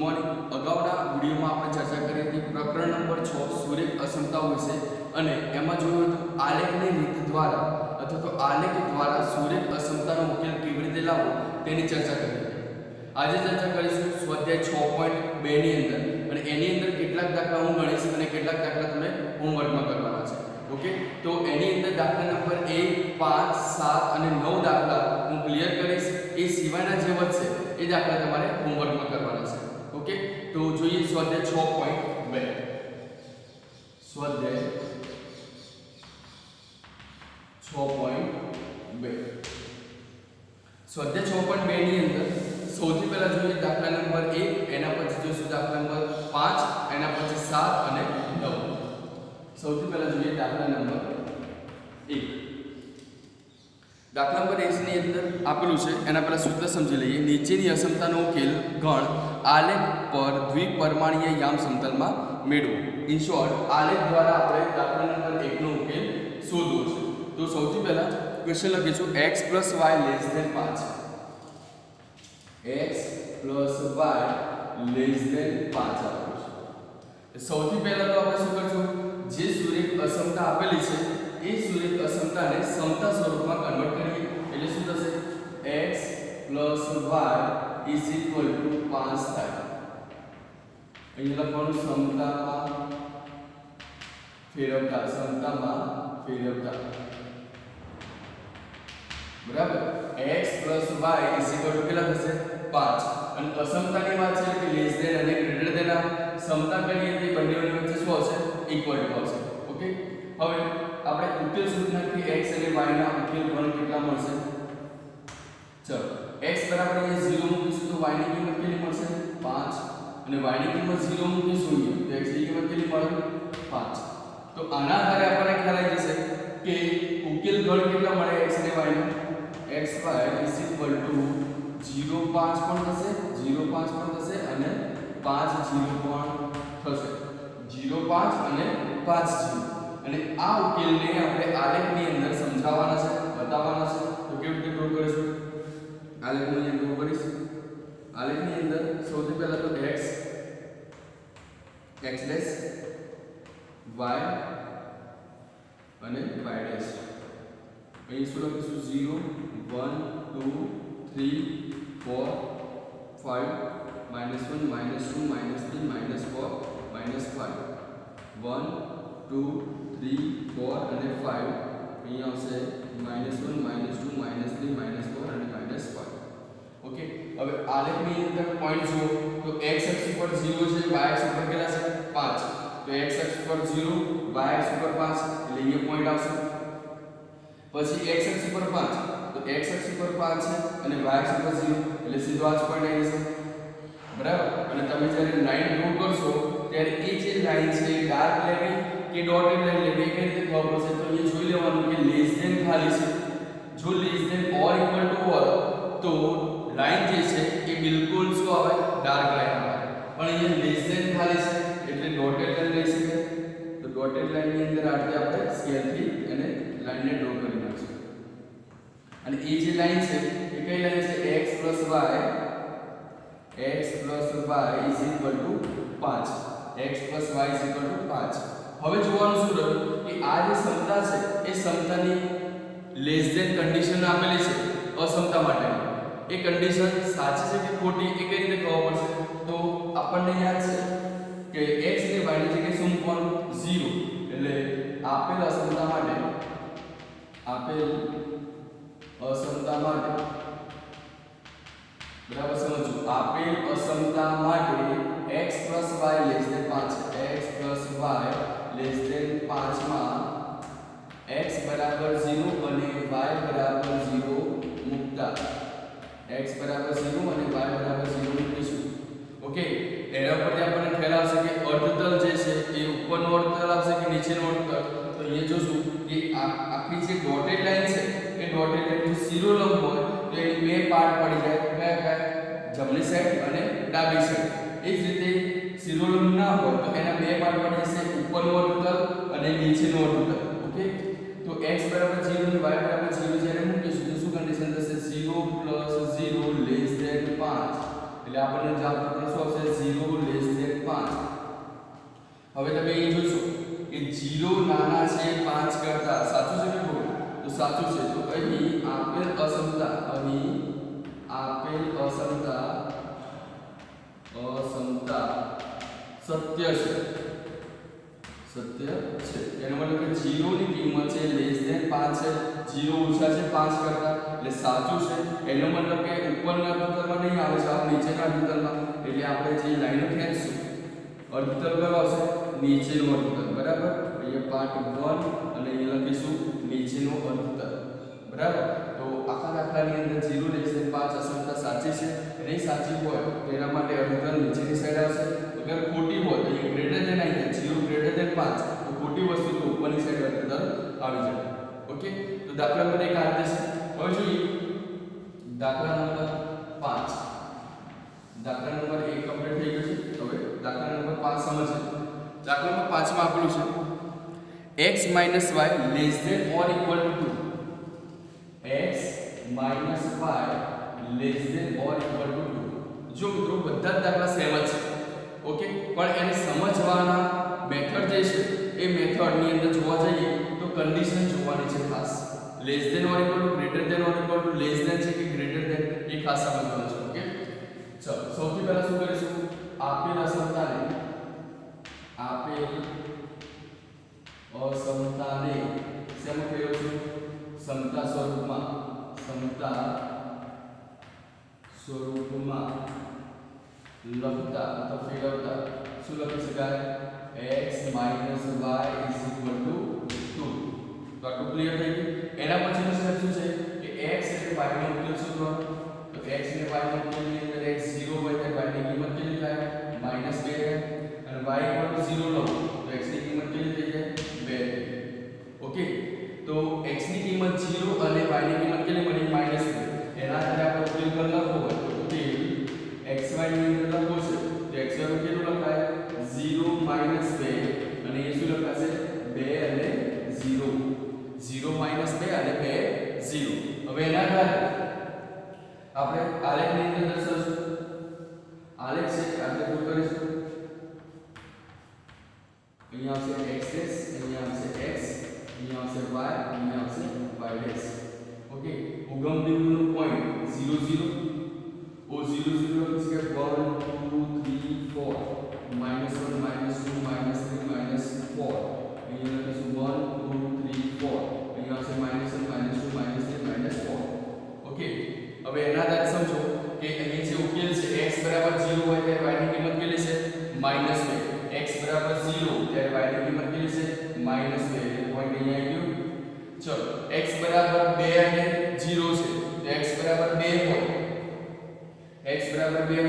Morning. અગાઉના વિડીયોમાં આપણે ચર્ચા કરી હતી પ્રકરણ નંબર 6 સુરેખ અસમતાઓ વિશે અને એમાં જોયું હતું આલેખની રીત દ્વારા અથવા તો આલેખ દ્વારા સુરેખ અસમતાનો ઉકેલ કેવી રીતે લાવવો તેની ચર્ચા કરી હતી. આજે ચર્ચા કરીશું સ્વાધ્યાય 6.2 ની અંદર અને એની અંદર કેટલાક દાખલા હું ગણીશ અને કેટલાક દાખલા તમે હોમવર્કમાં કરવાના છે. ઓકે, તો એની અંદર દાખલા નંબર 1, 5, 7 અને 9 દાખલા હું ક્લિયર કરીશ. એ સિવાયના જે વધશે એ દાખલા તમારે હોમવર્કમાં કરવાના છે. ઓકે, તો જોઈએ સ્વાધ્યાય 6.2. સ્વાધ્યાય 6.2. સ્વાધ્યાય 6.2 ની અંદર સૌથી પહેલા જોઈએ દાખલા નંબર 1, એના પછી જોઈશું દાખલા નંબર 5, એના પછી 7 અને 9. સૌથી પહેલા જોઈએ દાખલા નંબર 1. દાખલા નંબર 1 ની અંદર આપેલું છે એના પહેલા સૂત્ર સમજી લઈએ. નીચેની અસમતાનો ઉકેલ ગણ આલેખ પર દ્વિપરિમાણીય યામ સમતલમાં મેળવો. ઇન શોર્ટ, આલેખ દ્વારા આપણે દાખલા નંબર 1 નો ઉકેલ શોધવો છે. તો સૌથી પહેલા ક્વેશ્ચન લખીશું x + y <5. x + y <5 આપેલું છે. સૌથી પહેલા તો આપણે શું કરશું, જે સુરેખ અસમતા આપેલી છે એ સુરેખ અસમતાને સમતા સ્વરૂપમાં કન્વર્ટ કરીએ. એટલે શું થશે, x + y = 5 થાય. અહીંયા લખવાનું સમતામાં ફેરવતા બરાબર. x + y = કેટલા થશે, 5. અને અસમતાની વાત છે કે લેસ ધેન અને ગ્રેટર ધેન. સમતા કરીએ તો બંનેની વચ્ચે શું આવશે, ઇક્વલ ટુ આવશે. ઓકે, હવે આપણે ઉકેલ શોધના કે x અને y ના ઉકેલ ગણ કેટલા મળશે. ચલો, x બરાબર અહીંયા 0 મૂકીશું તો y ની કિંમત કેટલી મળશે, 5. અને y ની કિંમત 0 મૂકીશું તો x ની કિંમત કેટલી મળે, 5. તો આના આધારે આપણને ખ્યાલ આવી જશે કે ઉકેલ ગણ કેટલા મળે x અને y નો. xy = 0, 5 પણ થશે, 0, 5 પણ થશે અને 5, 0 પણ થશે. 0, 5 અને 5, 0. અને આ ઉકેલને આપણે આલેખની અંદર સમજાવવાના છે, બતાવવાના છે. તો કેવી રીતે ડ્રો કરીશું, આલેખની અંદર ડ્રો કરીશું. આલેખની અંદર સૌથી પહેલા તો x y અને y'. અહીં શું લખીશું, 0, 1, 2, 3, 4, 5, -1, -2, -3, -4, -5. 1, 2, 3, 4 અને 5. અહીં આવશે -1, -2, -3, -4 અને -5. ઓકે, હવે આલેખની અંદર પોઈન્ટ જુઓ તો x અક્ષ ઉપર 0 છે, y અક્ષ ઉપર કેટલા છે, 5. તો x અક્ષ ઉપર 0, y અક્ષ ઉપર 5 એટલે અહીંયા પોઈન્ટ આવશે. પછી x અક્ષ ઉપર 5 તો x અક્ષ ઉપર 5 છે અને y અક્ષ ઉપર 0 એટલે સીધો આ જ પોઈન્ટ આવી જશે. બરાબર. અને તમે જ્યારે લાઈન ડ્રો કરશો ત્યારે એ જે લાઈન છે ડાર્ક લેવી કે ડોટેડ લાઈન લેવી એ કઈ રીતે ખબર પડશે. તો અહીંયા જોઈ લેવાનું કે લેસ ધેન ખાલી છે. જો less than or equal to હોય તો લાઈન જે છે એ બિલકુલ શું આવે, ડાર્ક લાઈન આવે. પણ અહીંયા લેસ ધેન ખાલી છે એટલે ડોટેડ લાઈન લઈ શકાય. તો ડોટેડ લાઈન ની અંદર આપણે સ્કેલથી એને લાઈનને ડ્રો કરી નાખશું. અને એ જે લાઈન છે એ કઈ લાઈન છે, x + y = 5. x + y = 5. હવે જોવાનું શું રહ્યું કે આ જે સમતા છે એ સમતાની લેસ ધેન કન્ડિશન આપેલી છે અસમતા માટે. એ કન્ડિશન સાચી છે કે ખોટી એ કઈ રીતે ખબર પડશે. તો આપણને યાદ છે કે x ને y ની જગ્યાએ શું મૂકવાનું, 0. એટલે આપેલ અસમતા માટે બરાબર સમજો, આપેલ અસમતા માટે x + y <5 છે. x + y 5 માં x = 0 અને y = 0 મૂકતા x = 0 અને y = 0 મૂકીશું. ઓકે, એના પરથી આપણને ખ્યાલ આવશે કે અર્ધતલ જે છે એ ઉપરનો અર્ધતલ આવશે કે નીચેનો અર્ધતલ. તો અહીંયા જોશું કે આખી જે ડોટેડ લાઈન છે એ ડોટેડ લાઈન જો શિરોલંબ હોય તો એની બે પાર્ટ પડી જાય, કયા જમણી સાઈડ અને ડાબી સાઈડ. એ જ રીતે શિરોલંબ ના હોય તો એના બે પાર્ટ પડી જશે, ઉપરનો અર્ધતલ અને નીચેનો અર્ધતલ. ઓકે, તો x = 0 અને y = 0 જ્યારે મૂકીશું તો શું કન્ડિશન થશે, 0 + 0 <5. એટલે આપણને જવાબ શું આવશે, 0 સાચું છે. તો અહીં આપેલ અસમતા સત્ય છે. એનો મતલબ કે 0 ની કિંમત છે લેસ ધેન 5 છે, 0 ઓછા છે 5 કરતા, એટલે સાચું છે. એનો મતલબ કે ઉપરના અર્ધતલમાં નહીં આવે છે, આ નીચેના અર્ધતલમાં. એટલે આપણે જે લાઈનો ખેંચશું અર્ધતલ કયો આવશે? નીચેનો અર્ધતલ. બરાબર. અહીંયા પાર્ટ 1 અને અહીંયા લખીશું નીચેનો અર્ધતલ. બરાબર. તો આખા દાખલાની અંદર 0 લેસ ધેન 5 અસમતા સાચી છે. નહીં સાચી હોય તો એના માટે અર્ધતલ નીચેની સાઈડ આવશે. અગર ખોટી હોય તો એ ગ્રેટર ધેન આવી જાય, 0 ગ્રેટર ધેન 5, તો ખોટી વસ્તુ તો ઉપરની સાઈડ અર્ધતલ આવી જાય. ઓકે. તો દાખલા નંબર 1 આ રીતે છે. હવે જોઈએ દાખલા નંબર 5. દાખલા નંબર 1 કમ્પ્લીટ થઈ ગયો છે. હવે દાખલા નંબર 5 સમજીએ. દાખલા નંબર 5 માં આપેલું છે x - y less than or equal to 2. x - y less than or equal to 2. જો મિત્રો બધા જ દાખલા સેમ જ છે. ઓકે. પણ એને સમજવાના મેથડ જે છે એ મેથડ ની અંદર જોવા જઈએ તો કન્ડિશન જોવાની છે ખાસ. Less than or equal to, greater than or equal to, less than છે કે ગ્રેટર ધેન, એ ખાસ સમજવાનું છે. ઓકે. ચલો સૌથી પહેલા શું કરીશું? આપેલ અસમતાને શેમાં ફેરવશું? સમતા સ્વરૂપમાં લખતા અથવા ફેરવતા શું લખી શકાય? x - y = 2. તો આટલું ક્લિયર થઈ ગયું. એના પછીનું સ્ટેપ શું છે કે x એટલે y નો ઉકેલ શોધવાનો. તો x અને y નો ઉકેલની અંદર x 0 હોય તો y ની કિંમત કેટલી થાય? -2 થાય. અને y 0 લો તો x ની કિંમત કેટલી થઈ જાય? 2. ઓકે. તો x ની કિંમત 0 અને y ની કિંમત કેટલી મળી? -2. એના આધારે આપણે ઉકેલ પર લખવો હોય તો ઉકેલ xy ની અંદર લખવો છે તો xy નું કેટલું લખાય? 0 - 2 અને એ શું લખાશે? 2 અને 0. 0 - 2 અને 2 0. હવે એના આધારે આપણે આલેખની અંદર દર્શાવશું. આલેખ છે આપણે શું કરીશું? અહીંયા આવશે x', અહીંયા આવશે x, અહીંયા આવશે y, અહીંયા આવશે y'. ઓકે. ઉગમ બિંદુનો પોઈન્ટ 0 0 o 0 0 લખી શકાય 1 2 3 4 -1 -2 -3 -4. અહીંયા લખીશું 1 2 3 4. અહીંયા આવશે -1 -2 -3 -4. ઓકે. હવે એના આધારે સમજો કે અહીં જે ઉકેલ છે x 0 હોય ત્યારે y ની કિંમત કેટલી છે? -2. x 0 ત્યારે y ની કિંમત કેટલી છે? -2. એટલે પોઈન્ટ અહીંયા આવી ગયો. ચલો x 2 અને 0 છે. તો x 2 હોય, x 2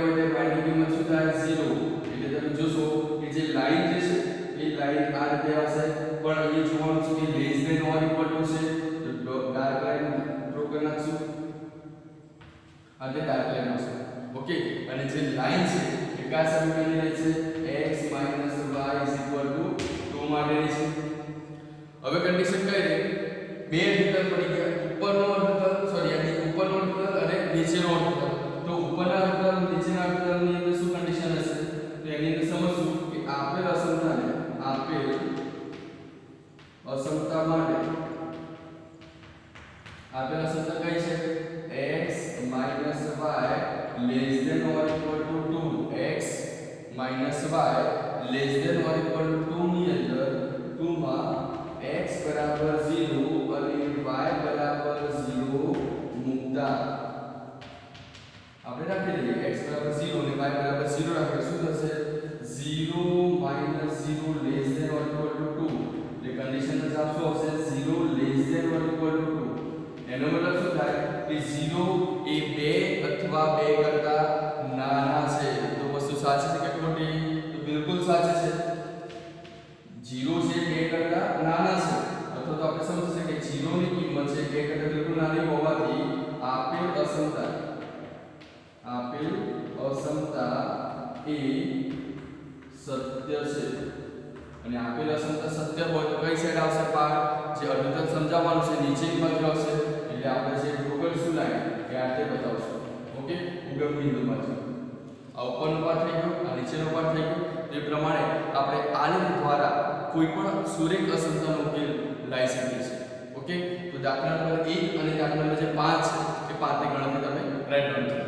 હોય ત્યારે y ની કિંમત શું થાય? 0. એટલે તમે જોશો કે જે લાઈન જે છે એ લાઈન આ રીતે આવશે. પણ અહીં જોવાનું છે કે less than or equal to છે તો ડાર્ક લાઈન ડ્રો કરી નાખશું. અને ડાર્ક લાઈન આવશે. ઓકે. અને જે લાઈન છે એ કયા સમીકરણની છે? x - y = 2 માટેની છે. હવે કન્ડિશન કઈ રહી? બે અર્ધતલ પડી ગયા. ઉપરનો અર્ધતલ અને નીચેનો અર્ધતલ. તો ઉપરના અર્ધતલ નીચેના અર્ધતલની અંદર શું કન્ડિશન હશે? તો એની અંદર સમજશું કે આપેલ અસમતા માટે આપેલ અસમતા કઈ છે? x - y less than or equal to 2. x - y less than or equal to 2 ની અંદર 2 માં x 0 અને y 0 મૂકતા આપણે રાખી દઈએ. x 0 અને y 0 રાખીએ શું થશે? 0 - 0 less than or equal to 2. એટલે કન્ડિશન જ આપશો આવશે 0 less than or equal to 2. એનો મતલબ શું થાય કે 0 એ 2 અથવા 2 કરતા નાના છે. તો વસ્તુ સાચી છે કે ખોટી? તો બિલકુલ સાચી છે. 0 છે 2 કરતા નાના છે. અથવા તો આપણે સમજી શકીએ 0 ની કિંમત છે 2 કરતા બિલકુલ નાની હોવાથી આપેલ અસમતા એ સત્ય છે. અને આપેલ અસમતા સત્ય હોય તો કઈ સાઈડ આવશે? પાર્ટ જે અર્ધતલ સમજાવવાનું છે નીચેની બાજુ આવશે. એટલે આપણે જે ડ્રો કરીશું લાઈન એ આ રીતે બતાવશું. ઓકે. ઉગમ બિંદુમાં છે. આ ઉપરનો પાર્ટ થઈ ગયો, આ નીચેનો પાર્ટ થઈ ગયો. તે પ્રમાણે આપણે આલેખ દ્વારા કોઈ પણ સુરેખ અસમતાનો ઉકેલ લાવી શકીએ છીએ. ઓકે. ઓકે, તો દાખલા નંબર 1 અને દાખલા નંબર જે 5 છે એ 5 ની ગણતરી તમે રાઈટ ડાઉન કરો.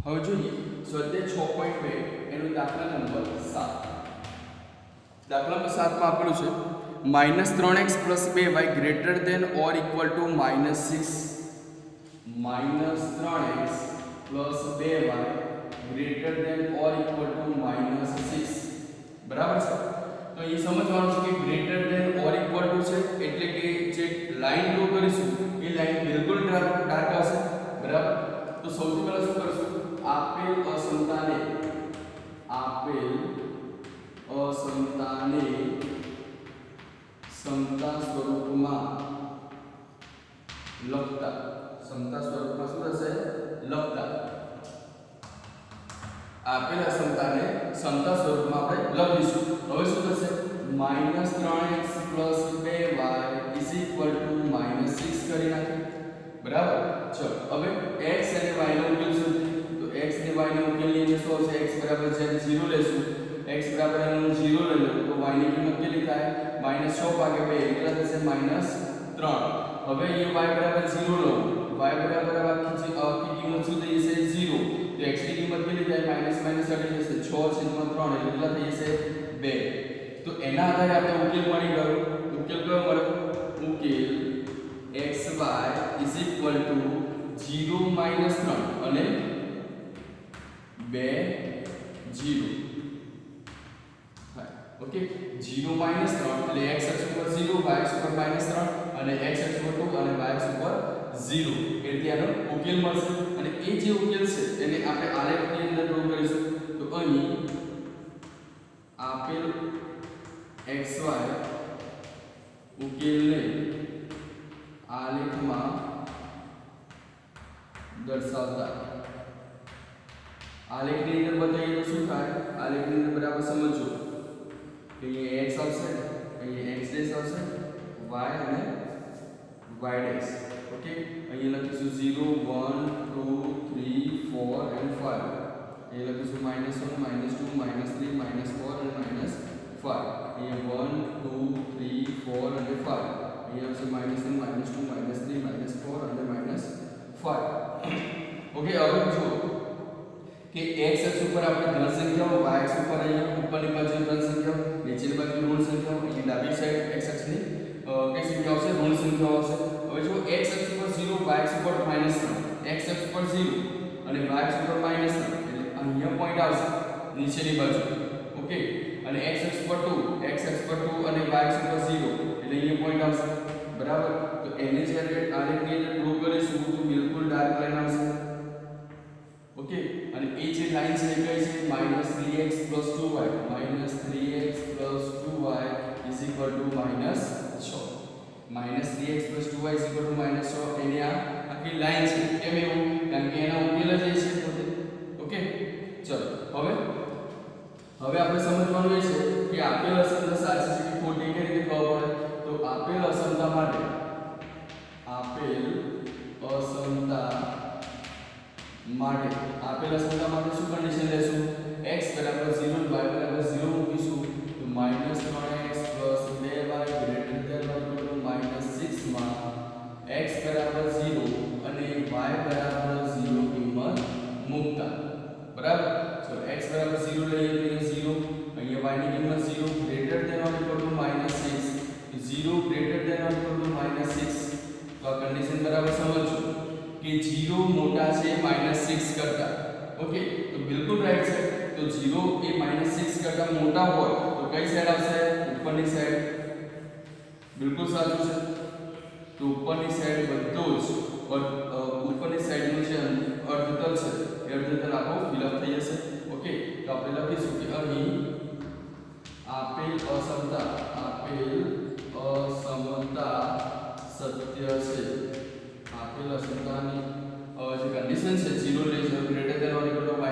હવે જોઈએ સ્વાધ્યાય 6.2 એનો દાખલા નંબર 7. દાખલા નંબર 7 માં આપેલું છે -3x + 2y greater than or equal to -6. -3x + 2y greater than or equal to -6. બરાબર છે. તો એ સમજવાનું છે કે greater than or equal to છે એટલે કે જે લાઈન ડ્રો કરીશું એ લાઈન બિલકુલ ડાર્ક હશે. બરાબર. તો સૌથી પહેલા શું કરશું, આપેલ અસમતાને સમતા સ્વરૂપમાં લખતા, સમતા સ્વરૂપમાં શું થશે લખતા, આપેલ અસમતાને સમતા સ્વરૂપમાં આપણે લખીશું. હવે શું થશે, -3x + 2y = -6 કરી નાખીએ. બરાબર. ચલો હવે x અને y નો ઉકેલ શોધીએ. તો x અને y નો ઉકેલ લઈને શું આવશે, x બરાબર છે 0 લેશું, x બરાબર એનું 0 લઈ લો તો y ની કિંમત કેટલી થાય, -6 ભાગ્યા 2 કેટલા થશે -3. હવે એ y બરાબર 0 લો, y બરાબર આખી કિંમત શું થઈ જશે 0, તો x ની કિંમત કેટલી થાય માઈનસ આવી જશે 6/3 એટલે કેટલા થઈ જશે 2. તો એના આધારે આપણે ઉકેલ મળી ગયો. ઉકેલ કયો મળ્યો, ઉકેલ xy = 0 - 3 અને 2 0 થાય. ઓકે, 0 - 3 એટલે x અક્ષ ઉપર 0, y અક્ષ ઉપર -3 અને x અક્ષ ઉપર 2 અને y અક્ષ ઉપર 0 એટલે આનો ઉકેલ મળશે. અને એ જે ઉકેલ છે એને આપણે આલેખની અંદર ડ્રો કરીશું. તો અહીં આપેલ xy ઉકેલને આલેખમાં દર્શાવતા, આલેખની અંદર બતાવીએ તો શું થાય, આલેખની અંદર બરાબર સમજો કે અહીંયા x આવશે, અહીંયા x' આવશે, y અને y'. ઓકે, અહીંયા લખીશું 0 1 2 3 4 and 5. અહીંયા લખીશું -1 -2 -3 -4 અને -5. અહીંયા 1 2 3 4 અને 5. અહીંયા આવશે -1 -2 -3 -4 અને -5. ઓકે, હવે જો કે x અક્ષ ઉપર આપણે ધન સંખ્યાઓ, y અક્ષ ઉપર અહીંયા ઉપરની બાજુ ધન સંખ્યાઓ, નીચેની બાજુ ઋણ સંખ્યાઓ, અહીં ડાબી સાઈડ x અક્ષની કઈ સંખ્યાઓ છે, ઋણ સંખ્યાઓ હશે. હવે જો x અક્ષ ઉપર 0, y અક્ષ ઉપર -3, x અક્ષ ઉપર 0 અને y અક્ષ ઉપર -3 એટલે અહીંયા પોઈન્ટ આવશે નીચેની બાજુ. ઓકે, અને x અક્ષ પર 2, x અક્ષ પર 2 અને y અક્ષ પર 0 એટલે અહીંયા પોઈન્ટ આવશે. બરાબર. તો એને જ્યારે આલેખની અંદર ડ્રો કરીશું તો બિલકુલ ડાર્ક લાઈન આવશે. ઓકે, અને એ જે લાઈન છે એ કઈ છે, -3x + 2y, -3x + 2y = -6. -3x + 2y = -6 એની આ આખી લાઈન છે. કેમ એવું, કારણ કે એના ઉકેલ જ એ છે પોતે. ઓકે, ચલો હવે આપણે સમજવાનું એ છે કે આપેલ અસમતા સાચી છે કે ખોટી કઈ રીતે ખબર પડે. તો આપેલ અસમતા માટે શું કન્ડિશન લેશું, x = 0 y = 0 મૂકીશું. તો -3x + 2y > -6 માં x = 0 અને y = 0 કિંમત મૂકતા. બરાબર. તો x = 0 લઈએ તો 0, અહીંયા y ની કિંમત 0 greater than or equal to -6, 0 greater than or equal to -6. તો આ કન્ડિશન બરાબર સમજો કે 0 મોટા છે -6 કરતા. ઓકે, તો બિલકુલ રાઈટ છે. તો 0 એ -6 કરતા મોટા હોય તો કઈ સાઈડ આવશે, ઉપરની સાઈડ. બિલકુલ સાચું છે. તો ઉપરની સાઈડ બધું જ ઉપરની સાઈડનું જે અર્ધતલ છે એ અર્ધતલ આખો ફિલ અપ થઈ જશે. ઓકે, તો આપણે લખીશું કે અહીં આપેલ અસમતા સત્ય છે. આપેલ અસમતાની જે કન્ડિશન છે 0 લે છે greater than or equal to -6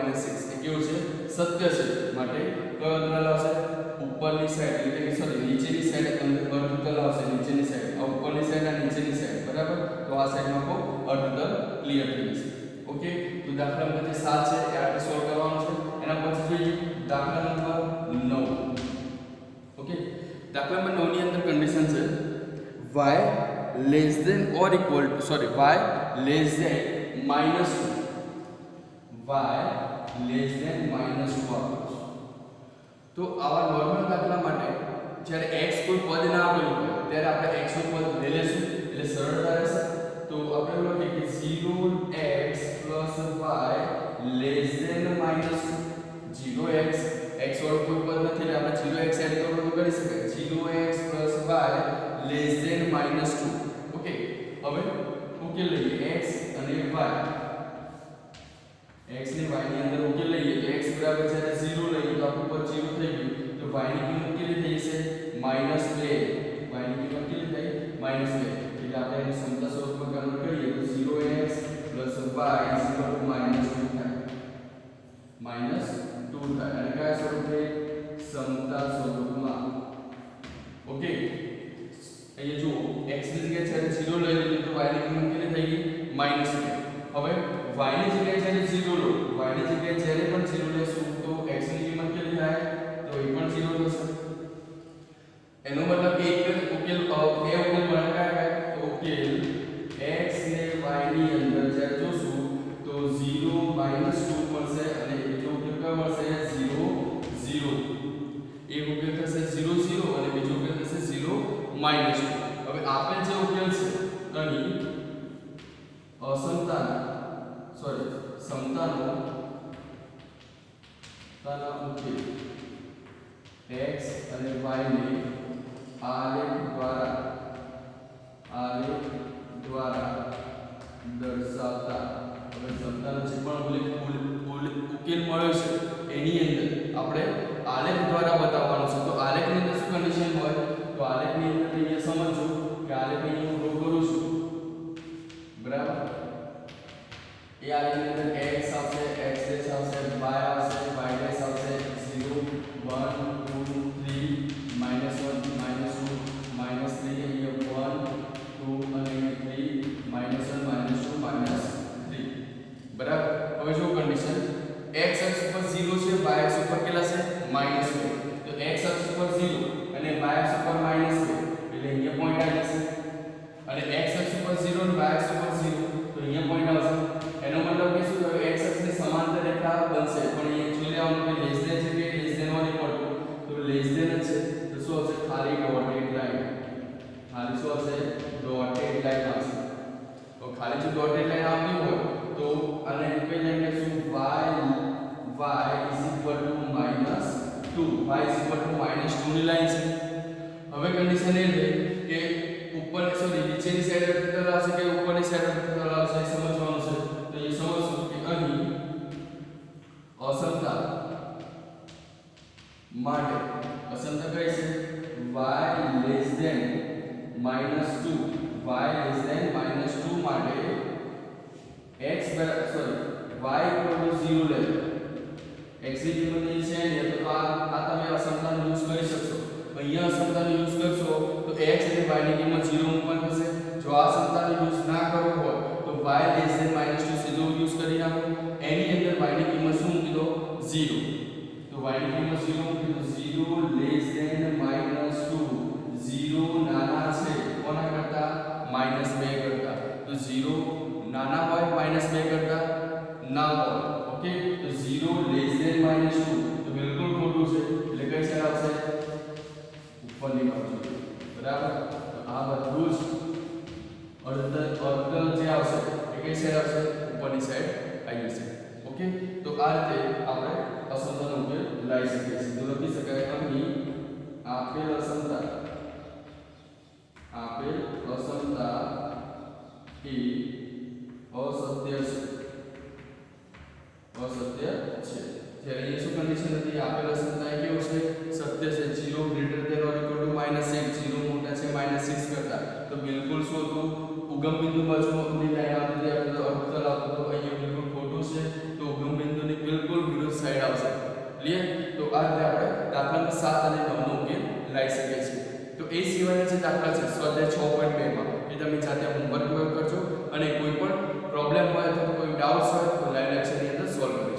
એ કેવું છે, સત્ય છે. માટે કયો અંતરાલ આવશે, ઉપરની સાઈડ એટલે કે સોરી નીચેની સાઈડ આવશે નીચેની સાઈડ, આ ઉપરની સાઈડ આ નીચેની સાઈડ, બરાબર. તો આ સાઈડમાં કો અર્ધતલ ક્લિયર થઈ જશે. ઓકે, તો દાખલા નંબર જે 7 છે એ આપણે સોલ્વ કરવાનો છે. એના પછી જોઈએ દાખલા નંબર 9. ઓકે, દાખલા નંબર 9 ની અંદર કન્ડિશન છે y less than or equal to y less than minus 2, y less than minus 2 આપેલું છે. તો આવા નોર્મલ દાખલા માટે જ્યારે x કોઈ પદ ના આપેલું હોય ત્યારે આપણે x નું પદ લઈ લેશું એટલે સરળતા રહેશે. તો આપણે એવું લખીએ કે 0x plus y less than minus 2. 0x x વાળું કોઈ પદ નથી એટલે આપણે 0x એડ કરવું તો કરી શકાય. 0x plus y less than minus 2. Okay, હવે ઉકેલ લઈએ x અને y. x ને y ની અંદર ઉકેલ લઈએ તો x બરાબર છે 0 લઈએ તો આપણું પદ 0 થઈ ગયું. તો y ની કિંમત કેટલી થઈ જશે? -2. y ની કિંમત કેટલી થઈ? -2. એટલે આપણે એને સમતા સ્વરૂપમાં કન્વર્ટ કરીએ તો 0x plus y is equal to -2 થાય. -2 થાય અને કયા સ્વરૂપે? સમતા સ્વરૂપમાં. ઓકે, અહીંયા જુઓ x ની જગ્યાએ જ્યારે 0 લઈ લીધું તો y ની કિંમત કેટલી થઈ ગઈ? -2. હવે y ની જગ્યાએ જ્યારે 0 લો, y ની જગ્યાએ જ્યારે પણ 0 લેશું તો x ની કિંમત કેટલી થાય? તો એ પણ 0 થશે. એનો મતલબ કે એક ઉકેલ બે ઉકેલ બનાવ્યા તો ઉકેલ x ને y ની અંદર જ્યારે જોશું તો 0 -2 મળશે અને બીજો ઉકેલ કયો મળશે? 0 0. એક ઉકેલ થશે 0 0 અને બીજો ઉકેલ થશે 0 -2. હવે આપેલ જે ઉકેલ છે અહીં સમતાનો ઉકેલ x અને y ને આલેખ દ્વારા દર્શાવતા. હવે સમતાનો જે પણ ઉકેલ મળ્યો છે એની અંદર આપણે આલેખ દ્વારા બતાવવાનો છે. તો આલેખની અંદર શું કન્ડિશન હોય? તો આલેખની અંદર અહીંયા સમજો કે આલેખ અહીં હું ડ્રો કરું છું, બરાબર. એ આલેખની અંદર x આવશે, x ડેશ આવશે, y આવશે, y ડેશ આવશે, 0 1 2 3 -1 -2 -3 અહીંયા 1 2 અને 3 -1 -2 -3, બરાબર. હવે જો કન્ડિશન x અક્ષ ઉપર 0 છે, y અક્ષ ઉપર કેટલા છે? -2. તો x અક્ષ ઉપર 0 અને y અક્ષ ઉપર -2 એટલે અહીંયા પોઈન્ટ આવી જશે. અને x અક્ષ ઉપર 0 અને y અક્ષ ઉપર 0 તો અહીંયા પોઈન્ટ આવશે. એનો મતલબ કે શું થયું? x અક્ષની સમાંતર રેખા બનશે પણ અહીંયા જોઈ લેવાનું કે લેસ ધેન છે કે less than or equal to? તો લેસ ધેન જ છે તો શું આવશે? ખાલી ડોટેડ લાઈન. ખાલી શું આવશે? ડોટેડ લાઈન આવશે. તો ખાલી જો ડોટેડ લાઈન આવતી હોય તો આને કઈ લાઈન લખશું? y is equal to -2. y is equal to -2 ની લાઈન છે. હવે કન્ડિશન એ છે કે ઉપર નીચેની સાઈડ અર્થતલ આવશે કે ઉપરની સાઈડ અર્થતલ આવશે એ સમજવાનું છે. તો એ સમજશું કે અહીં અસમતા માટે અસમતા કઈ છે? y less than -2 માટે y equal to 0 લે. x ની કિંમત એ છે ને તો આ તમે અસમતાનો યુઝ કરી શકશો. અહીંયા અસમતાનો યુઝ કરશો તો x અને y ની કિંમત 0 મૂકવાની થશે. જો આ અસમતાનો યુઝ ના કરવો હોય તો y less than -2 સીધો યુઝ કરી નાખો. એની અંદર y ની કિંમત શું મૂકી દો? 0. તો y ની કિંમત 0 મૂકી દો. 0 less than -2. 0 નાના છે કોના કરતા? -2 કરતા. તો 0 નાના હોય -2 કરતા ના હોય. ઓકે, તો 0 less than -2 તો બિલકુલ ખોટું છે એટલે કઈ સાઈડ આવશે? ઉપરની બાજુ, બરાબર. તો આ બધું જ અર્ધતલ જે આવશે એ કઈ સાઈડ આવશે? ઉપરની સાઈડ આવી જશે. ઓકે, તો આ રીતે આપણે અસમતાનો ઉકેલ લાવી શકીએ છીએ. તો લખી શકાય અહીં આપેલ અસમતા એ અસત્ય છે. જ્યારે અહીંયા શું કન્ડિશન હતી? આપેલ અસમતા એ કેવો છે? સત્ય છે. 0 greater than or equal to -8, 0 મોટા છે -6 કરતા. તો બિલકુલ શું હતું? ઉગમ બિંદુ બાજુની લાઈન આવતી હતી અર્ધતલ આવતો તો અહીંયા બિલકુલ ખોટું છે. તો ઉગમ બિંદુની બિલકુલ વિરુદ્ધ સાઈડ આવશે. ક્લિયર? તો આ રીતે આપણે દાખલા નંબર 7 અને 9 નો ઉકેલ લાવી શકીએ છીએ. તો એ સિવાયના જે દાખલા છે સ્વાધ્યાય 6.2 માં એ તમે જાતે હોમવર્ક કરજો અને કોઈ પણ પ્રોબ્લેમ હોય અથવા કોઈ ડાઉટ્સ હોય તો લાઈવ લેક્ચરની અંદર સોલ્વ કરજો.